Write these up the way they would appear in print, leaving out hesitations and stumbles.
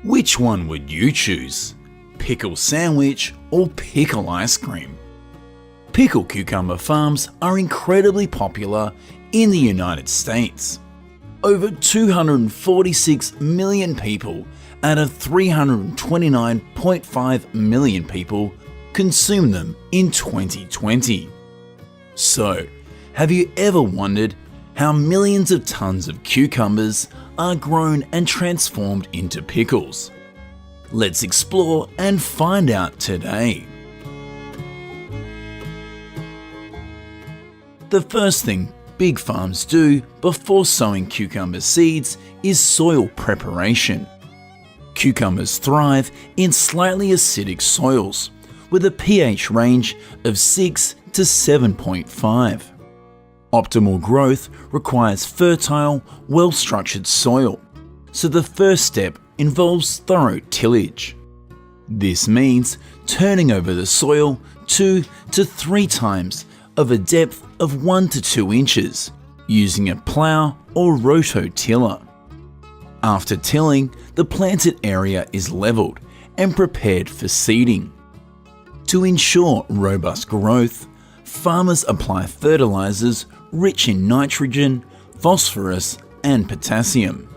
Which one would you choose? Pickle sandwich or pickle ice cream? Pickle cucumber farms are incredibly popular in the United States. Over 246 million people out of 329.5 million people consumed them in 2020. So, have you ever wondered how millions of tons of cucumbers are grown and transformed into pickles? Let's explore and find out today. The first thing big farms do before sowing cucumber seeds is soil preparation. Cucumbers thrive in slightly acidic soils with a pH range of 6 to 7.5. Optimal growth requires fertile, well-structured soil, so the first step involves thorough tillage. This means turning over the soil 2 to 3 times of a depth of 1 to 2 inches using a plough or rototiller. After tilling, the planted area is levelled and prepared for seeding. To ensure robust growth, farmers apply fertilizers rich in nitrogen, phosphorus, and potassium.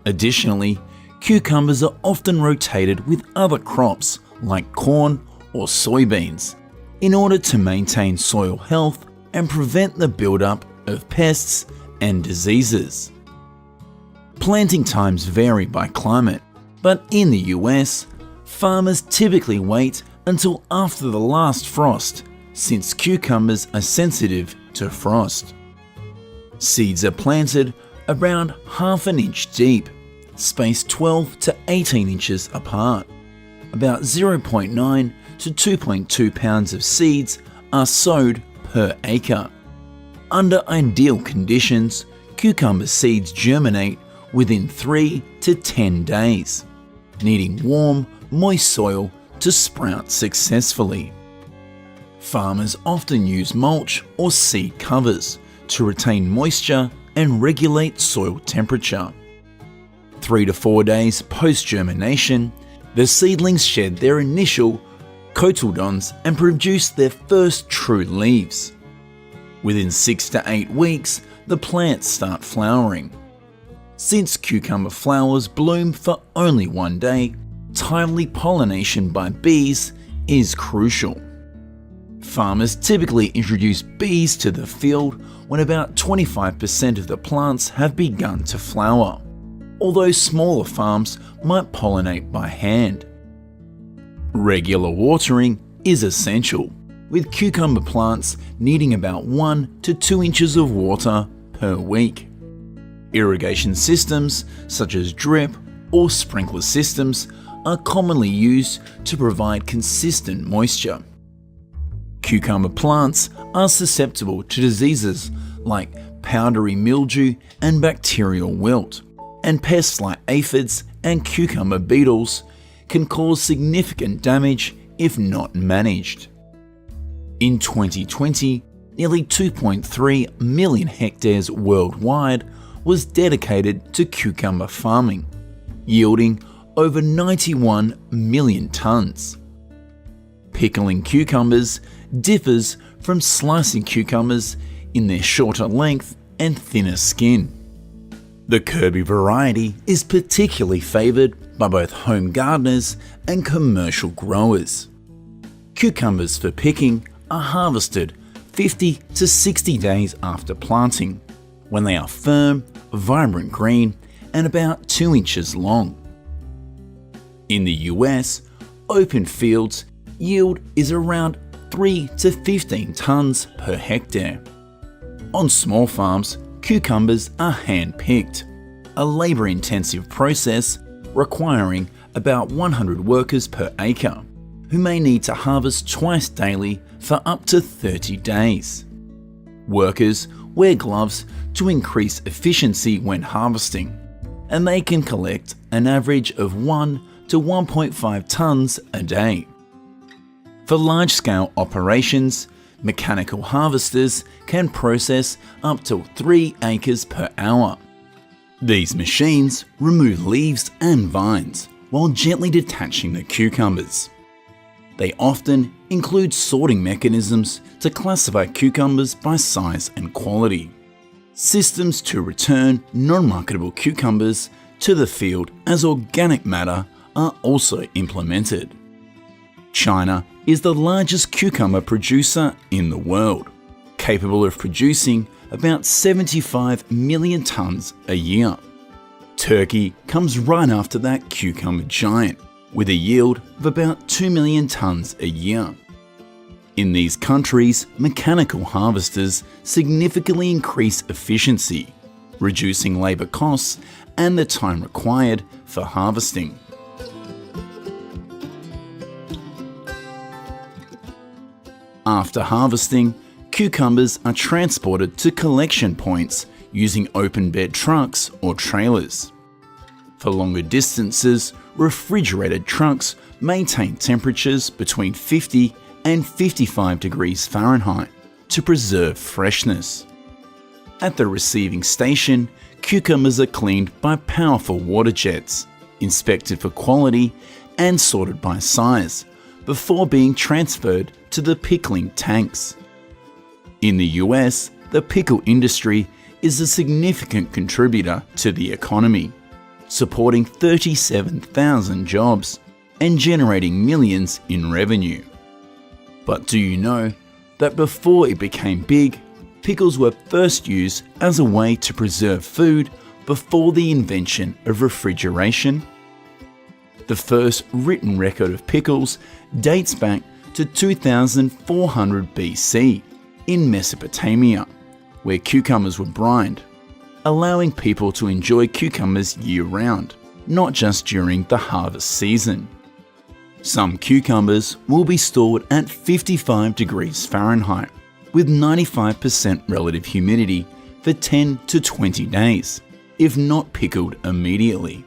Additionally, cucumbers are often rotated with other crops like corn or soybeans in order to maintain soil health and prevent the buildup of pests and diseases. Planting times vary by climate, but in the US, farmers typically wait until after the last frost, since cucumbers are sensitive to frost. Seeds are planted around ½ an inch deep, spaced 12 to 18 inches apart. About 0.9 to 2.2 pounds of seeds are sowed per acre. Under ideal conditions, cucumber seeds germinate within 3 to 10 days, needing warm, moist soil to sprout successfully. Farmers often use mulch or seed covers to retain moisture and regulate soil temperature. 3 to 4 days post-germination, the seedlings shed their initial cotyledons and produce their first true leaves. Within 6 to 8 weeks, the plants start flowering. Since cucumber flowers bloom for only 1 day, timely pollination by bees is crucial. Farmers typically introduce bees to the field when about 25% of the plants have begun to flower, although smaller farms might pollinate by hand. Regular watering is essential, with cucumber plants needing about 1 to 2 inches of water per week. Irrigation systems such as drip or sprinkler systems are commonly used to provide consistent moisture. Cucumber plants are susceptible to diseases like powdery mildew and bacterial wilt, and pests like aphids and cucumber beetles can cause significant damage if not managed. In 2020, nearly 2.3 million hectares worldwide was dedicated to cucumber farming, yielding over 91 million tons. Pickling cucumbers differs from slicing cucumbers in their shorter length and thinner skin. The Kirby variety is particularly favoured by both home gardeners and commercial growers. Cucumbers for picking are harvested 50 to 60 days after planting, when they are firm, vibrant green and about 2 inches long. In the US, open fields yield is around 3 to 15 tons per hectare. On small farms, cucumbers are hand-picked, a labour-intensive process requiring about 100 workers per acre, who may need to harvest twice daily for up to 30 days. Workers wear gloves to increase efficiency when harvesting, and they can collect an average of 1 to 1.5 tons a day. For large-scale operations, mechanical harvesters can process up to 3 acres per hour. These machines remove leaves and vines, while gently detaching the cucumbers. They often include sorting mechanisms to classify cucumbers by size and quality. Systems to return non-marketable cucumbers to the field as organic matter are also implemented. China is the largest cucumber producer in the world, capable of producing about 75 million tonnes a year. Turkey comes right after that cucumber giant, with a yield of about 2 million tonnes a year. In these countries, mechanical harvesters significantly increase efficiency, reducing labour costs and the time required for harvesting. After harvesting, cucumbers are transported to collection points using open bed trucks or trailers. For longer distances, refrigerated trucks maintain temperatures between 50 and 55 degrees Fahrenheit to preserve freshness. At the receiving station, cucumbers are cleaned by powerful water jets, inspected for quality and sorted by size, before being transferred to the pickling tanks. In the US, the pickle industry is a significant contributor to the economy, supporting 37,000 jobs and generating millions in revenue. But do you know that before it became big, pickles were first used as a way to preserve food before the invention of refrigeration? The first written record of pickles dates back to 2400 BC in Mesopotamia, where cucumbers were brined, allowing people to enjoy cucumbers year-round, not just during the harvest season. Some cucumbers will be stored at 55 degrees Fahrenheit with 95% relative humidity for 10 to 20 days, if not pickled immediately.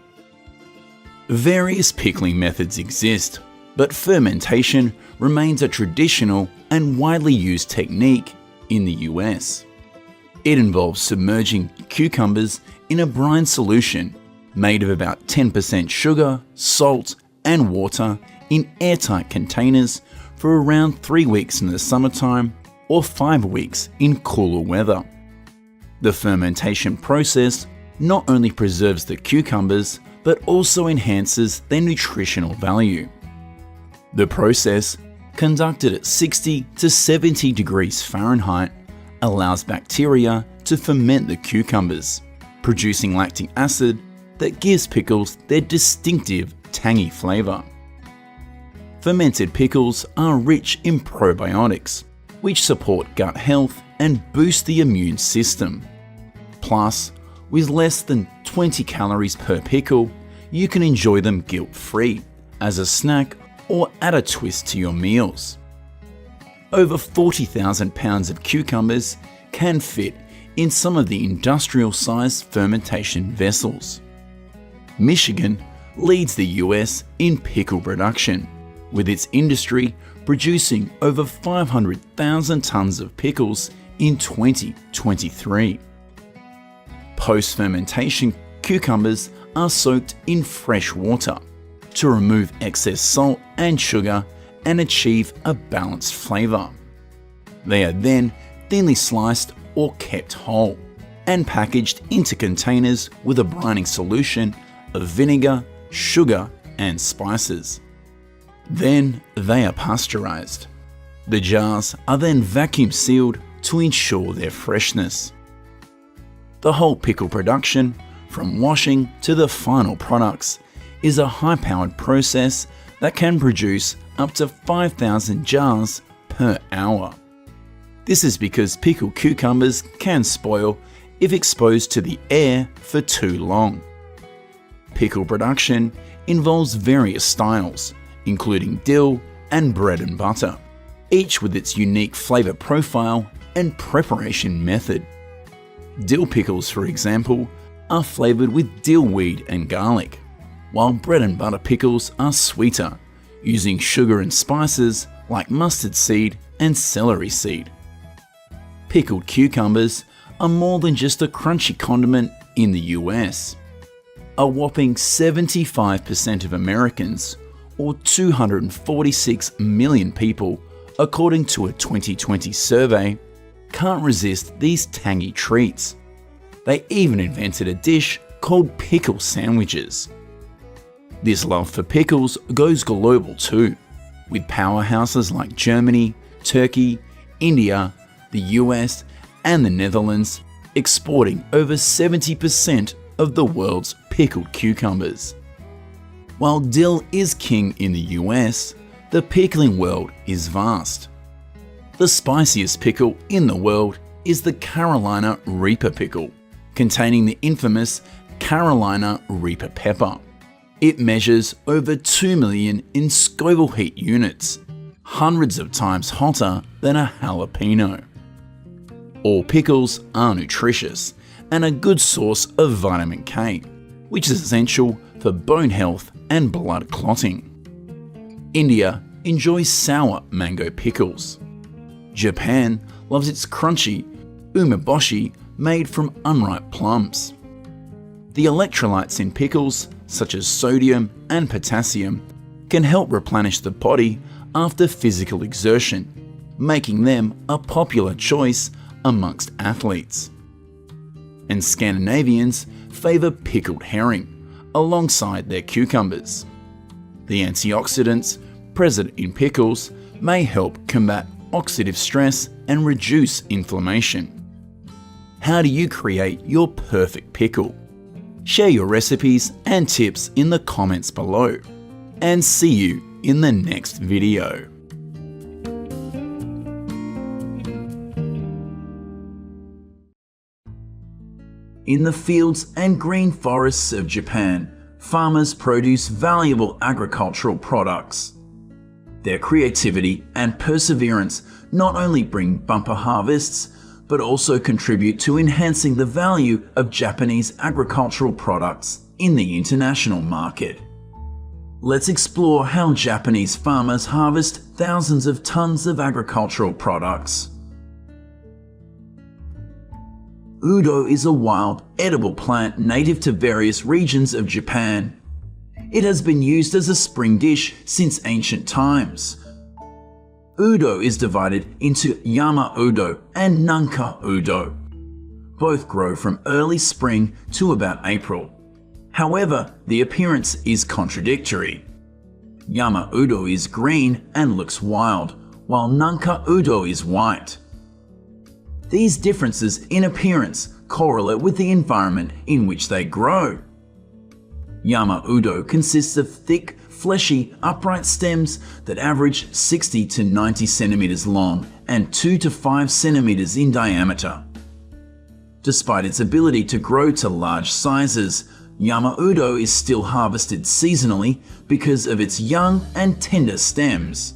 Various pickling methods exist, but fermentation remains a traditional and widely used technique in the US. It involves submerging cucumbers in a brine solution made of about 10% sugar, salt, and water in airtight containers for around 3 weeks in the summertime or 5 weeks in cooler weather. The fermentation process not only preserves the cucumbers, but also enhances their nutritional value. The process, conducted at 60 to 70 degrees Fahrenheit, allows bacteria to ferment the cucumbers, producing lactic acid that gives pickles their distinctive tangy flavour. Fermented pickles are rich in probiotics, which support gut health and boost the immune system. Plus, with less than 20 calories per pickle, you can enjoy them guilt-free, as a snack or add a twist to your meals. Over 40,000 pounds of cucumbers can fit in some of the industrial-sized fermentation vessels. Michigan leads the US in pickle production, with its industry producing over 500,000 tons of pickles in 2023. Post-fermentation cucumbers are soaked in fresh water to remove excess salt and sugar and achieve a balanced flavour. They are then thinly sliced or kept whole and packaged into containers with a brining solution of vinegar, sugar, and spices. Then they are pasteurized. The jars are then vacuum sealed to ensure their freshness. The whole pickle production, from washing to the final products, is a high-powered process that can produce up to 5,000 jars per hour. This is because pickled cucumbers can spoil if exposed to the air for too long. Pickle production involves various styles, including dill and bread and butter, each with its unique flavour profile and preparation method. Dill pickles, for example, are flavoured with dill weed and garlic, while bread and butter pickles are sweeter, using sugar and spices like mustard seed and celery seed. Pickled cucumbers are more than just a crunchy condiment in the US. A whopping 75% of Americans, or 246 million people, according to a 2020 survey, can't resist these tangy treats. They even invented a dish called pickle sandwiches. This love for pickles goes global too, with powerhouses like Germany, Turkey, India, the US, and the Netherlands exporting over 70% of the world's pickled cucumbers. While dill is king in the US, the pickling world is vast. The spiciest pickle in the world is the Carolina Reaper pickle, containing the infamous Carolina Reaper pepper. It measures over 2 million in Scoville heat units, hundreds of times hotter than a jalapeno. All pickles are nutritious and a good source of vitamin K, which is essential for bone health and blood clotting. India enjoys sour mango pickles. Japan loves its crunchy umeboshi made from unripe plums. The electrolytes in pickles, such as sodium and potassium, can help replenish the body after physical exertion, making them a popular choice amongst athletes. And Scandinavians favour pickled herring alongside their cucumbers. The antioxidants present in pickles may help combat oxidative stress and reduce inflammation. How do you create your perfect pickle? Share your recipes and tips in the comments below, and see you in the next video. In the fields and green forests of Japan, farmers produce valuable agricultural products. Their creativity and perseverance not only bring bumper harvests, but also contribute to enhancing the value of Japanese agricultural products in the international market. Let's explore how Japanese farmers harvest thousands of tons of agricultural products. Udo is a wild, edible plant native to various regions of Japan. It has been used as a spring dish since ancient times. Udo is divided into Yama Udo and Nanka Udo. Both grow from early spring to about April. However, the appearance is contradictory. Yama Udo is green and looks wild, while Nanka Udo is white. These differences in appearance correlate with the environment in which they grow. Yama Udo consists of thick, fleshy, upright stems that average 60 to 90 centimeters long and 2 to 5 centimeters in diameter. Despite its ability to grow to large sizes, Yama Udo is still harvested seasonally because of its young and tender stems.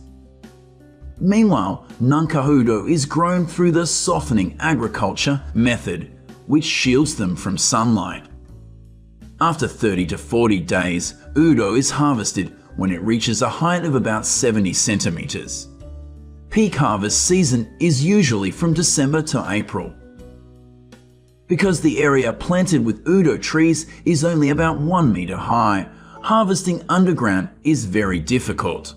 Meanwhile, Nanka Udo is grown through the softening agriculture method, which shields them from sunlight. After 30 to 40 days, Udo is harvested when it reaches a height of about 70 centimeters. Peak harvest season is usually from December to April. Because the area planted with Udo trees is only about 1 meter high, harvesting underground is very difficult.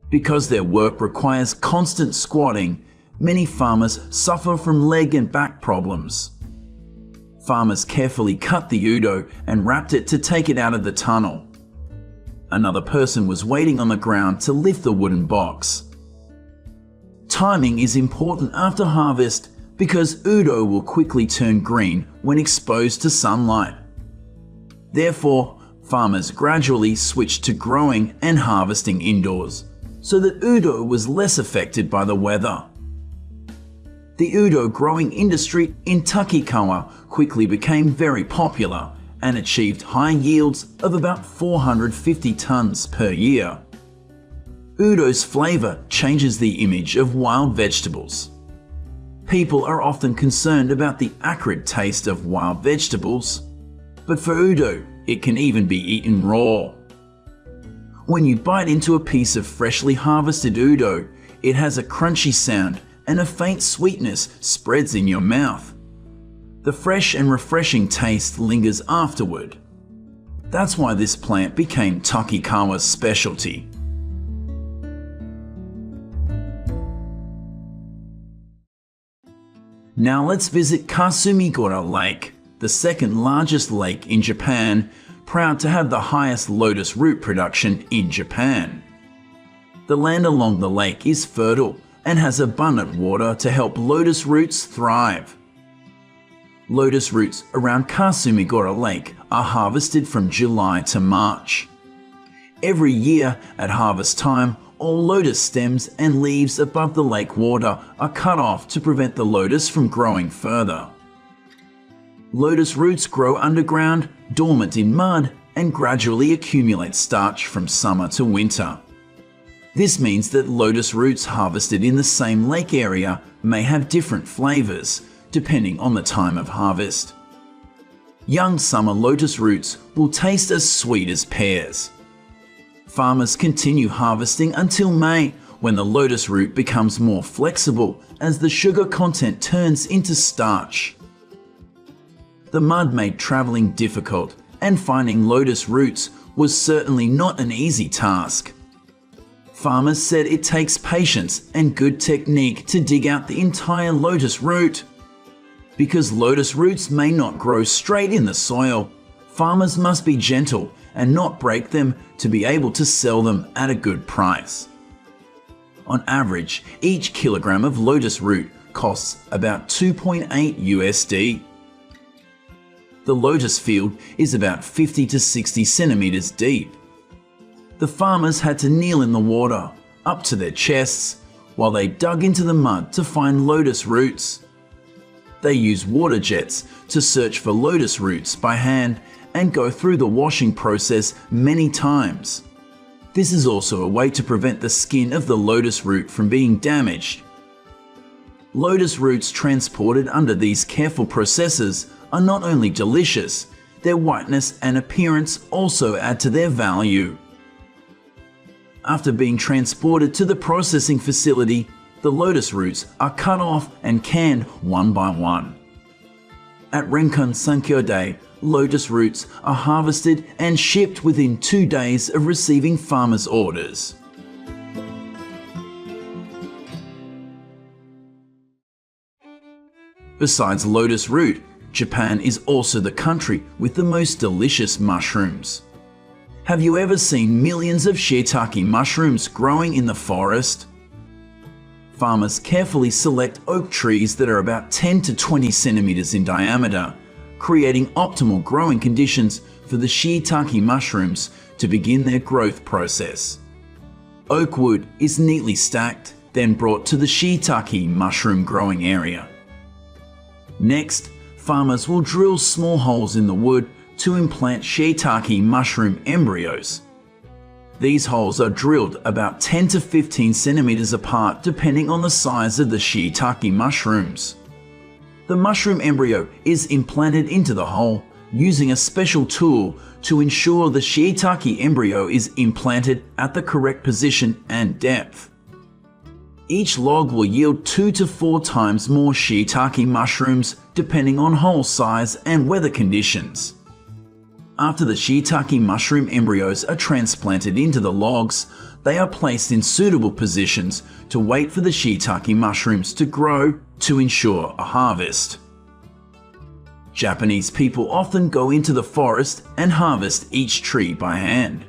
Because their work requires constant squatting, many farmers suffer from leg and back problems. Farmers carefully cut the Udo and wrapped it to take it out of the tunnel. Another person was waiting on the ground to lift the wooden box. Timing is important after harvest because Udo will quickly turn green when exposed to sunlight. Therefore, farmers gradually switched to growing and harvesting indoors, so that Udo was less affected by the weather. The Udo growing industry in Takikawa quickly became very popular and achieved high yields of about 450 tons per year. Udo's flavor changes the image of wild vegetables. People are often concerned about the acrid taste of wild vegetables, but for Udo, it can even be eaten raw. When you bite into a piece of freshly harvested Udo, it has a crunchy sound and a faint sweetness spreads in your mouth. The fresh and refreshing taste lingers afterward. That's why this plant became Takikawa's specialty. Now let's visit Kasumigura Lake, the second largest lake in Japan, proud to have the highest lotus root production in Japan. The land along the lake is fertile and has abundant water to help lotus roots thrive. Lotus roots around Kasumigura Lake are harvested from July to March. Every year at harvest time, all lotus stems and leaves above the lake water are cut off to prevent the lotus from growing further. Lotus roots grow underground, dormant in mud, and gradually accumulate starch from summer to winter. This means that lotus roots harvested in the same lake area may have different flavors, depending on the time of harvest. Young summer lotus roots will taste as sweet as pears. Farmers continue harvesting until May, when the lotus root becomes more flexible as the sugar content turns into starch. The mud made traveling difficult, and finding lotus roots was certainly not an easy task. Farmers said it takes patience and good technique to dig out the entire lotus root. Because lotus roots may not grow straight in the soil, farmers must be gentle and not break them to be able to sell them at a good price. On average, each kilogram of lotus root costs about 2.8 USD. The lotus field is about 50 to 60 centimeters deep. The farmers had to kneel in the water, up to their chests, while they dug into the mud to find lotus roots. They use water jets to search for lotus roots by hand and go through the washing process many times. This is also a way to prevent the skin of the lotus root from being damaged. Lotus roots transported under these careful processes are not only delicious, their whiteness and appearance also add to their value. After being transported to the processing facility, the lotus roots are cut off and canned one by one. At Renkan Sankyo Day, lotus roots are harvested and shipped within 2 days of receiving farmers' orders. Besides lotus root, Japan is also the country with the most delicious mushrooms. Have you ever seen millions of shiitake mushrooms growing in the forest? Farmers carefully select oak trees that are about 10 to 20 centimeters in diameter, creating optimal growing conditions for the shiitake mushrooms to begin their growth process. Oak wood is neatly stacked, then brought to the shiitake mushroom growing area. Next, farmers will drill small holes in the wood to implant shiitake mushroom embryos. These holes are drilled about 10 to 15 centimeters apart depending on the size of the shiitake mushrooms. The mushroom embryo is implanted into the hole using a special tool to ensure the shiitake embryo is implanted at the correct position and depth. Each log will yield 2 to 4 times more shiitake mushrooms depending on hole size and weather conditions. After the shiitake mushroom embryos are transplanted into the logs, they are placed in suitable positions to wait for the shiitake mushrooms to grow to ensure a harvest. Japanese people often go into the forest and harvest each tree by hand.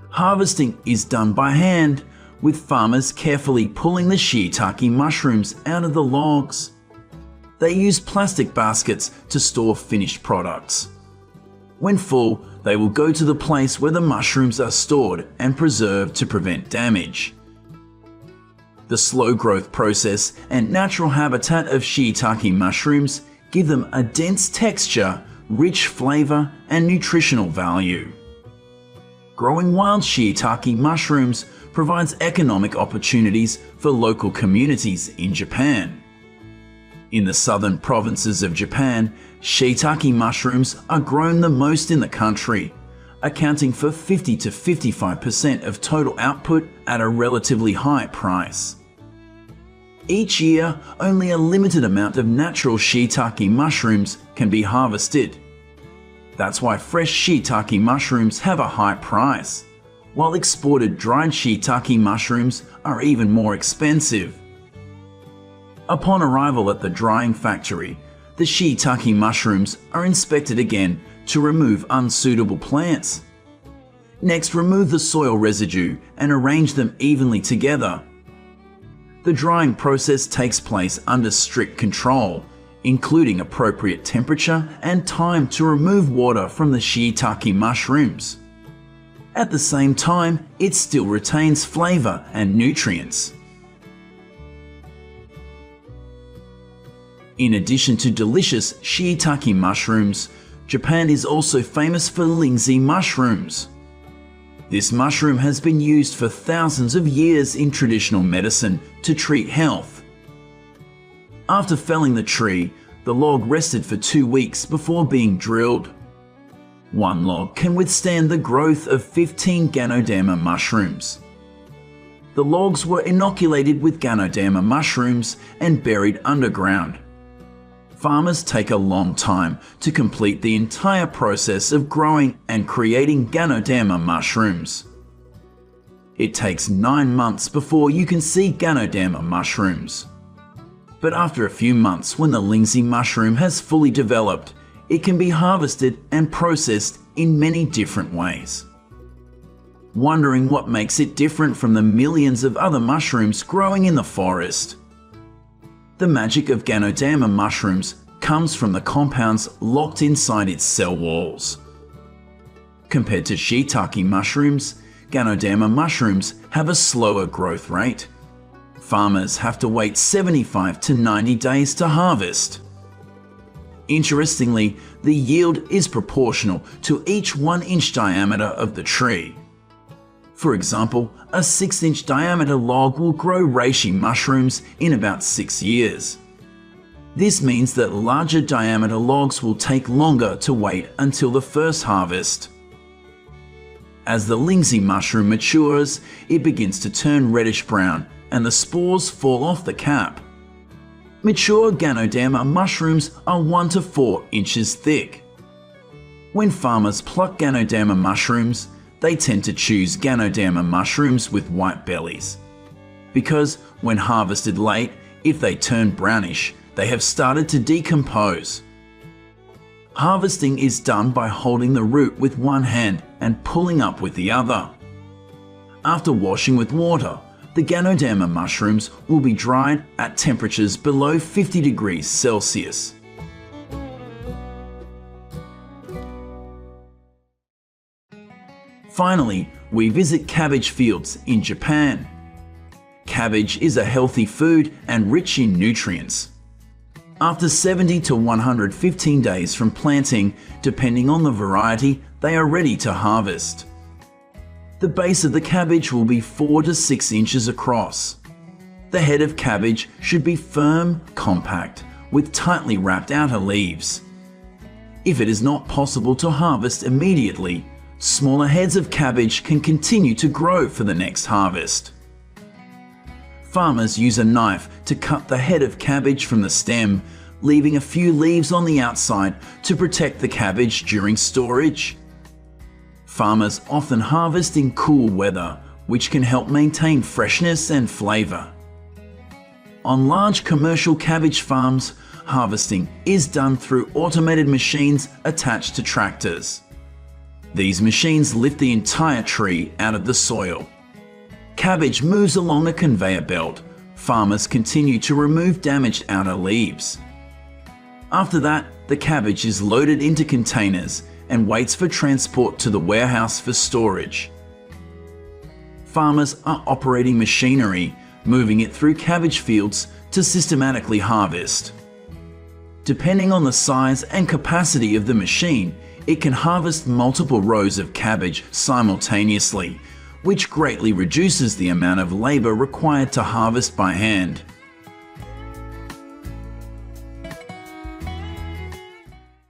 Harvesting is done by hand, with farmers carefully pulling the shiitake mushrooms out of the logs. They use plastic baskets to store finished products. When full, they will go to the place where the mushrooms are stored and preserved to prevent damage. The slow growth process and natural habitat of shiitake mushrooms give them a dense texture, rich flavor, and nutritional value. Growing wild shiitake mushrooms provides economic opportunities for local communities in Japan. In the southern provinces of Japan, shiitake mushrooms are grown the most in the country, accounting for 50 to 55% of total output at a relatively high price. Each year, only a limited amount of natural shiitake mushrooms can be harvested. That's why fresh shiitake mushrooms have a high price, while exported dried shiitake mushrooms are even more expensive. Upon arrival at the drying factory, the shiitake mushrooms are inspected again to remove unsuitable plants. Next, remove the soil residue and arrange them evenly together. The drying process takes place under strict control, including appropriate temperature and time to remove water from the shiitake mushrooms. At the same time, it still retains flavor and nutrients. In addition to delicious shiitake mushrooms, Japan is also famous for lingzi mushrooms. This mushroom has been used for thousands of years in traditional medicine to treat health. After felling the tree, the log rested for 2 weeks before being drilled. One log can withstand the growth of 15 Ganoderma mushrooms. The logs were inoculated with Ganoderma mushrooms and buried underground. Farmers take a long time to complete the entire process of growing and creating Ganoderma mushrooms. It takes 9 months before you can see Ganoderma mushrooms. But after a few months, when the lingzi mushroom has fully developed, it can be harvested and processed in many different ways. Wondering what makes it different from the millions of other mushrooms growing in the forest? The magic of Ganoderma mushrooms comes from the compounds locked inside its cell walls. Compared to shiitake mushrooms, Ganoderma mushrooms have a slower growth rate. Farmers have to wait 75 to 90 days to harvest. Interestingly, the yield is proportional to each 1-inch diameter of the tree. For example, a 6-inch diameter log will grow reishi mushrooms in about 6 years. This means that larger diameter logs will take longer to wait until the first harvest. As the lingzi mushroom matures, it begins to turn reddish brown and the spores fall off the cap. Mature Ganoderma mushrooms are 1 to 4 inches thick. When farmers pluck Ganoderma mushrooms, they tend to choose Ganoderma mushrooms with white bellies, because when harvested late, if they turn brownish, they have started to decompose. Harvesting is done by holding the root with one hand and pulling up with the other. After washing with water, the Ganoderma mushrooms will be dried at temperatures below 50 degrees Celsius. Finally, we visit cabbage fields in Japan. Cabbage is a healthy food and rich in nutrients. After 70 to 115 days from planting, depending on the variety, they are ready to harvest. The base of the cabbage will be 4 to 6 inches across. The head of cabbage should be firm, compact, with tightly wrapped outer leaves. If it is not possible to harvest immediately, smaller heads of cabbage can continue to grow for the next harvest. Farmers use a knife to cut the head of cabbage from the stem, leaving a few leaves on the outside to protect the cabbage during storage. Farmers often harvest in cool weather, which can help maintain freshness and flavor. On large commercial cabbage farms, harvesting is done through automated machines attached to tractors. These machines lift the entire tree out of the soil. Cabbage moves along a conveyor belt. Farmers continue to remove damaged outer leaves. After that, the cabbage is loaded into containers and waits for transport to the warehouse for storage. Farmers are operating machinery, moving it through cabbage fields to systematically harvest. Depending on the size and capacity of the machine, it can harvest multiple rows of cabbage simultaneously, which greatly reduces the amount of labor required to harvest by hand.